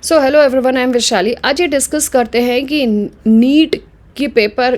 So hello everyone, I am Vishali. आज ये discuss करते हैं कि नीट की पेपर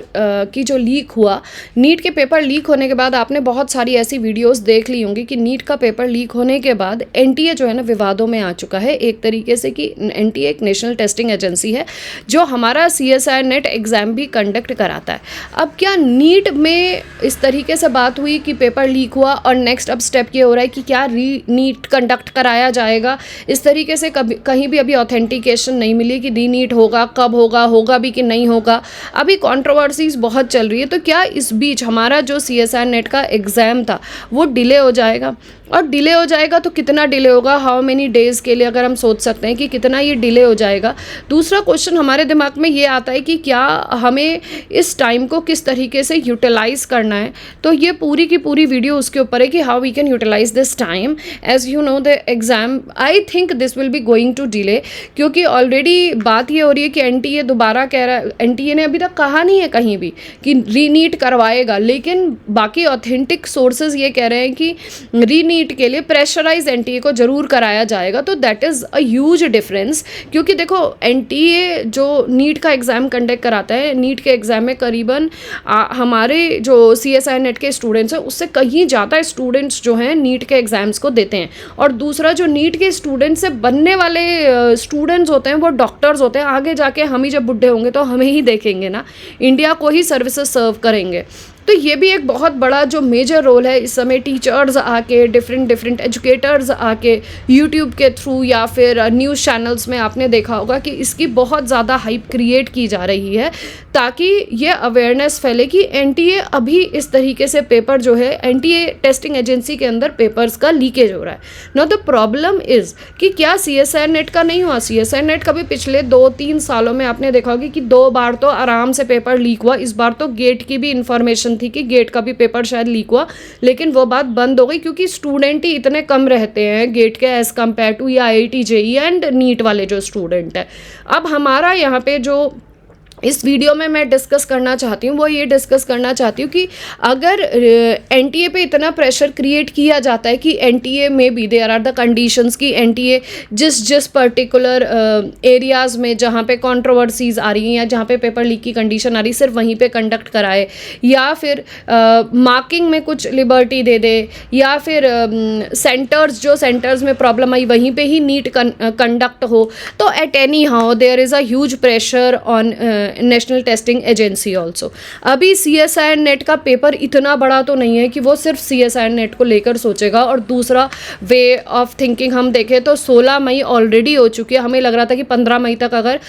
की जो लीक हुआ, नीट के पेपर लीक होने के बाद आपने बहुत सारी ऐसी वीडियोस देख ली होंगी कि नीट का पेपर लीक होने के बाद एनटीए जो है ना विवादों में आ चुका है एक तरीके से। कि एनटीए एक नेशनल टेस्टिंग एजेंसी है जो हमारा सीएसआई नेट एग्ज़ाम भी कंडक्ट कराता है। अब क्या नीट में इस तरीके से बात हुई कि पेपर लीक हुआ और नेक्स्ट अब स्टेप ये हो रहा है कि क्या नीट कंडक्ट कराया जाएगा। इस तरीके से कभी कहीं भी अभी ऑथेंटिकेशन नहीं मिली कि री नीट होगा, कब होगा, होगा भी कि नहीं होगा। अभी कंट्रोवर्सीज बहुत चल रही है। तो क्या इस बीच हमारा जो सीएसआई नेट का एग्ज़ाम था वो डिले हो जाएगा, और डिले हो जाएगा तो कितना डिले होगा, हाउ मेनी डेज़ के लिए, अगर हम सोच सकते हैं कि कितना ये डिले हो जाएगा। दूसरा क्वेश्चन हमारे दिमाग में ये आता है कि क्या हमें इस टाइम को किस तरीके से यूटिलाइज़ करना है। तो ये पूरी की पूरी वीडियो उसके ऊपर है कि how we can utilise this time. As you know the exam, I think this will be going to delay, क्योंकि ऑलरेडी बात ये हो रही है कि एनटीए दोबारा कह रहा है। एनटीए ने अभी तक कहा नहीं है कहीं भी कि रीनीट करवाएगा, लेकिन बाकी ऑथेंटिक सोर्सेज ये कह रहे हैं कि रीनीट के लिए प्रेशराइज एनटीए को जरूर कराया जाएगा। तो that is a huge difference, क्योंकि देखो एनटीए जो नीट का एग्ज़ाम कंडक्ट कराता है, नीट के एग्ज़ाम में करीबन हमारे जो सीएसआई नेट के स्टूडेंट्स हैं उससे कहीं ज़्यादा स्टूडेंट्स जो हैं नीट के एग्ज़ाम्स को देते हैं। और दूसरा, जो नीट के स्टूडेंट्स से बनने वाले स्टूडेंट्स होते हैं वो डॉक्टर्स होते हैं। आगे जाके हम ही जब बुढ़े होंगे तो हमें ही देखेंगे ना, इंडिया को ही सर्विसेज सर्व करेंगे। तो ये भी एक बहुत बड़ा जो मेजर रोल है इस समय। टीचर्स आके, डिफरेंट एजुकेटर्स आके यूट्यूब के थ्रू या फिर न्यूज़ चैनल्स में आपने देखा होगा कि इसकी बहुत ज़्यादा हाइप क्रिएट की जा रही है ताकि ये अवेयरनेस फैले कि एनटीए अभी इस तरीके से पेपर जो है, एनटीए टेस्टिंग एजेंसी के अंदर पेपर्स का लीकेज हो रहा है। नो द प्रॉब्लम इज़ कि क्या सीएसआई नेट का नहीं हुआ। सीएसआई नेट का भी पिछले 2-3 सालों में आपने देखा होगा कि 2 बार तो आराम से पेपर लीक हुआ। इस बार तो गेट की भी इंफॉर्मेशन थी कि गेट का भी पेपर शायद लीक हुआ, लेकिन वो बात बंद हो गई क्योंकि स्टूडेंट ही इतने कम रहते हैं गेट के एज कम्पेयर टू या आईआईटी जेईई एंड नीट वाले जो स्टूडेंट है। अब हमारा यहाँ पे जो इस वीडियो में मैं डिस्कस करना चाहती हूँ वो ये डिस्कस करना चाहती हूँ कि अगर एनटीए पे इतना प्रेशर क्रिएट किया जाता है कि एनटीए में भी देयर आर द कंडीशंस कि एनटीए जिस पर्टिकुलर एरियाज़ में जहाँ पे कंट्रोवर्सीज आ रही हैं या जहाँ पे पेपर लीक की कंडीशन आ रही है सिर्फ वहीं पे कंडक्ट कराए, या फिर मार्किंग में कुछ लिबर्टी दे दे, या फिर सेंटर्स में प्रॉब्लम आई वहीं पे ही नीट कंडक्ट हो। तो at any how there is a huge pressure on National Testing Agency also. अभी सीएसआई नेट का पेपर इतना बड़ा तो नहीं है कि वो सिर्फ सीएसआई नेट को लेकर सोचेगा। और दूसरा वे ऑफ थिंकिंग हम देखें तो 16 मई ऑलरेडी हो चुकी है। हमें लग रहा था कि 15 मई तक अगर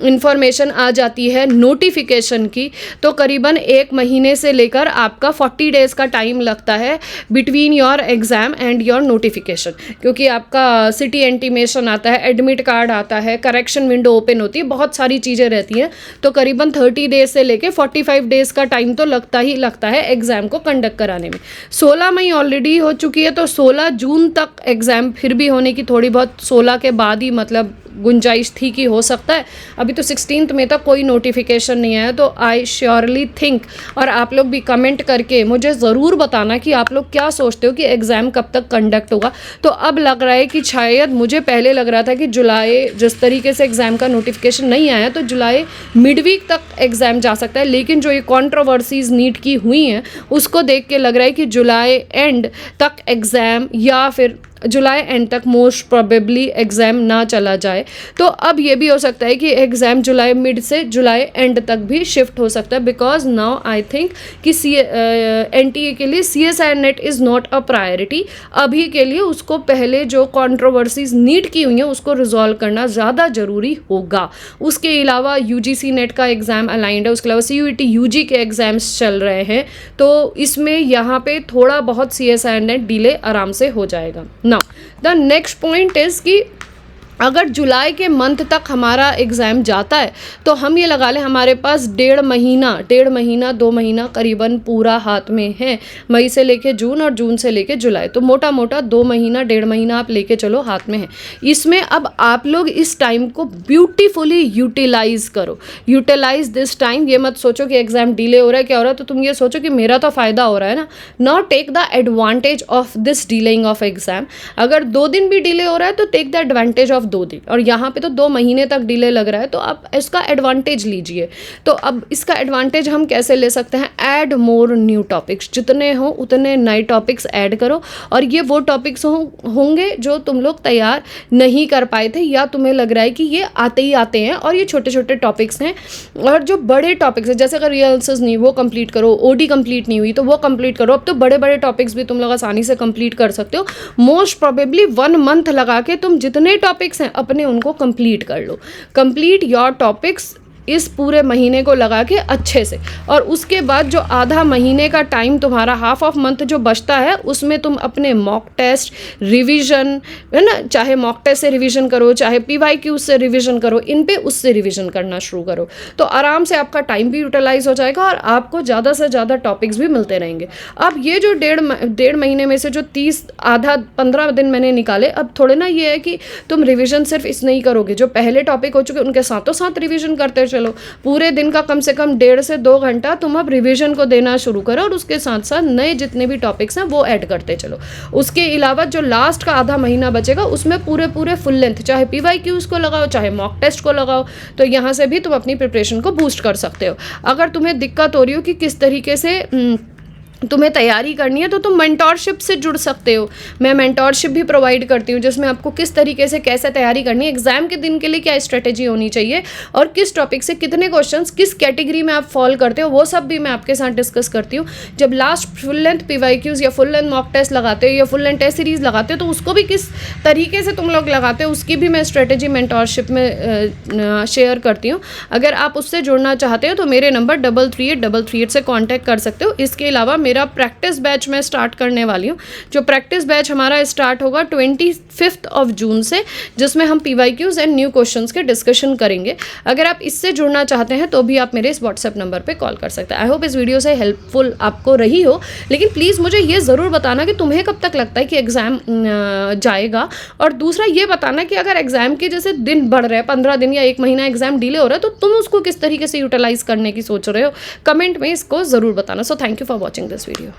इंफॉर्मेशन आ जाती है नोटिफिकेशन की तो करीबन 1 महीने से लेकर आपका 40 डेज़ का टाइम लगता है between your exam and your notification, क्योंकि आपका सिटी इंटीमेशन आता है, एडमिट कार्ड आता है, करेक्शन विंडो ओपन होती है, बहुत सारी चीज़ें रहती हैं। तो करीबन 30 डेज से लेके 45 डेज का टाइम तो लगता ही लगता है एग्ज़ाम को कंडक्ट कराने में। 16 मई ऑलरेडी हो चुकी है, तो 16 जून तक एग्ज़ाम फिर भी होने की थोड़ी बहुत 16 के बाद ही मतलब गुंजाइश थी कि हो सकता है। अभी तो 16 में तक कोई नोटिफिकेशन नहीं आया। तो आई श्योरली थिंक, और आप लोग भी कमेंट करके मुझे ज़रूर बताना कि आप लोग क्या सोचते हो कि एग्ज़ाम कब तक कंडक्ट होगा। तो अब लग रहा है कि शायद, मुझे पहले लग रहा था कि जुलाई, जिस तरीके से एग्ज़ाम का नोटिफिकेशन नहीं आया तो जुलाई मिड वीक तक एग्ज़ाम जा सकता है, लेकिन जो ये कॉन्ट्रोवर्सीज नीट की हुई हैं उसको देख के लग रहा है कि जुलाई एंड तक एग्ज़ाम, या फिर जुलाई एंड तक मोस्ट प्रोबेबली एग्ज़ाम ना चला जाए। तो अब ये भी हो सकता है कि एग्ज़ाम जुलाई मिड से जुलाई एंड तक भी शिफ्ट हो सकता है, बिकॉज नाउ आई थिंक कि एनटीए के लिए CSI net is not a priority. अभी के लिए उसको पहले जो कंट्रोवर्सीज नीट की हुई हैं उसको रिजॉल्व करना ज़्यादा ज़रूरी होगा। उसके अलावा यूजीसी नेट का एग्ज़ाम अलाइंड है, उसके अलावा सीयूईटी यूजी के एग्ज़ाम्स चल रहे हैं, तो इसमें यहाँ पे थोड़ा बहुत सीएसआई नेट डिले आराम से हो जाएगा। Now, the next point is कि अगर जुलाई के मंथ तक हमारा एग्ज़ाम जाता है तो हम ये लगा लें हमारे पास 1.5 महीना 2 महीना करीबन पूरा हाथ में है, मई से लेके जून और जून से लेके जुलाई। तो मोटा मोटा 2 महीना 1.5 महीना आप लेके चलो हाथ में है। इसमें अब आप लोग इस टाइम को ब्यूटीफुली यूटिलाइज़ करो, यूटिलाइज़ दिस टाइम। ये मत सोचो कि एग्ज़ाम डिले हो रहा है, क्या हो रहा है, तो तुम ये सोचो कि मेरा तो फ़ायदा हो रहा है ना। Not take the advantage of this delaying of exam. अगर 2 दिन भी डिले हो रहा है तो टेक द एडवांटेज ऑफ 2 दिन, और यहाँ पे तो 2 महीने तक डिले लग रहा है, तो आप इसका एडवांटेज लीजिए। तो अब इसका एडवांटेज हम कैसे ले सकते हैं? ऐड मोर न्यू टॉपिक्स, जितने हो उतने नए टॉपिक्स ऐड करो, और ये वो टॉपिक्स होंगे जो तुम लोग तैयार नहीं कर पाए थे, या तुम्हें लग रहा है कि ये आते ही आते हैं और ये छोटे छोटे टॉपिक्स हैं। और जो बड़े टॉपिक्स हैं, जैसे अगर रिहर्सल्स नहीं वो कंप्लीट करो, ओडी कंप्लीट नहीं हुई तो वो कंप्लीट करो। अब तो बड़े बड़े टॉपिक्स भी तुम लोग आसानी से कंप्लीट कर सकते हो। मोस्ट प्रोबेबली 1 मंथ लगा के तुम जितने टॉपिक्स हैं अपने उनको कंप्लीट कर लो। कंप्लीट योर टॉपिक्स इस पूरे महीने को लगा के अच्छे से, और उसके बाद जो आधा महीने का टाइम तुम्हारा, हाफ ऑफ मंथ जो बचता है, उसमें तुम अपने मॉक टेस्ट रिवीजन, है ना, चाहे मॉक टेस्ट से रिवीजन करो, चाहे PYQ से रिवीजन करो, इन पे उससे रिवीजन करना शुरू करो। तो आराम से आपका टाइम भी यूटिलाइज हो जाएगा और आपको ज़्यादा से ज़्यादा टॉपिक्स भी मिलते रहेंगे। अब ये जो डेढ़ महीने में से जो 30 आधा 15 दिन मैंने निकाले, अब थोड़े ना ये है कि तुम रिवीजन सिर्फ इस नहीं करोगे, जो पहले टॉपिक हो चुके उनके साथों साथ रिवीजन करते चलो। पूरे दिन का कम से कम 1.5 से 2 घंटा तुम अब रिवीजन को देना शुरू करो, और उसके साथ साथ नए जितने भी टॉपिक्स हैं वो ऐड करते चलो। उसके अलावा जो लास्ट का आधा महीना बचेगा उसमें पूरे फुल लेंथ, चाहे PYQs को लगाओ, चाहे मॉक टेस्ट को लगाओ, तो यहाँ से भी तुम अपनी प्रिपरेशन को बूस्ट कर सकते हो। अगर तुम्हें दिक्कत हो रही हो कि किस तरीके से तुम्हें तैयारी करनी है, तो तुम मेंटोरशिप से जुड़ सकते हो। मैं मेंटोरशिप भी प्रोवाइड करती हूँ, जिसमें आपको किस तरीके से कैसे तैयारी करनी है, एग्जाम के दिन के लिए क्या स्ट्रेटेजी होनी चाहिए, और किस टॉपिक से कितने क्वेश्चंस किस कैटेगरी में आप फॉल करते हो, वो सब भी मैं आपके साथ डिस्कस करती हूँ। जब लास्ट फुल लेंथ PYQs या फुल लेंथ मॉक टेस्ट लगाते हो या फुल लेंथ टेस्ट सीरीज लगाते हो, तो उसको भी किस तरीके से तुम लोग लगाते हो उसकी भी मैं स्ट्रेटेजी मेंटोरशिप में शेयर करती हूँ। अगर आप उससे जुड़ना चाहते हो तो मेरे नंबर 338338 से कॉन्टैक्ट कर सकते हो। इसके अलावा मेरा प्रैक्टिस बैच मैं स्टार्ट करने वाली हूँ, जो प्रैक्टिस बैच हमारा स्टार्ट होगा 25 जून से, जिसमें हम PYQs एंड न्यू क्वेश्चंस के डिस्कशन करेंगे। अगर आप इससे जुड़ना चाहते हैं तो भी आप मेरे इस व्हाट्सएप नंबर पे कॉल कर सकते हैं। आई होप इस वीडियो से हेल्पफुल आपको रही हो, लेकिन प्लीज़ मुझे ये ज़रूर बताना कि तुम्हें कब तक लगता है कि एग्ज़ाम जाएगा, और दूसरा ये बताना कि अगर एग्ज़ाम के जैसे दिन बढ़ रहे हैं, 15 दिन या 1 महीना एग्ज़ाम डिले हो रहा है, तो तुम उसको किस तरीके से यूटिलाइज़ करने की सोच रहे हो, कमेंट में इसको ज़रूर बताना। So thank you for watching this video.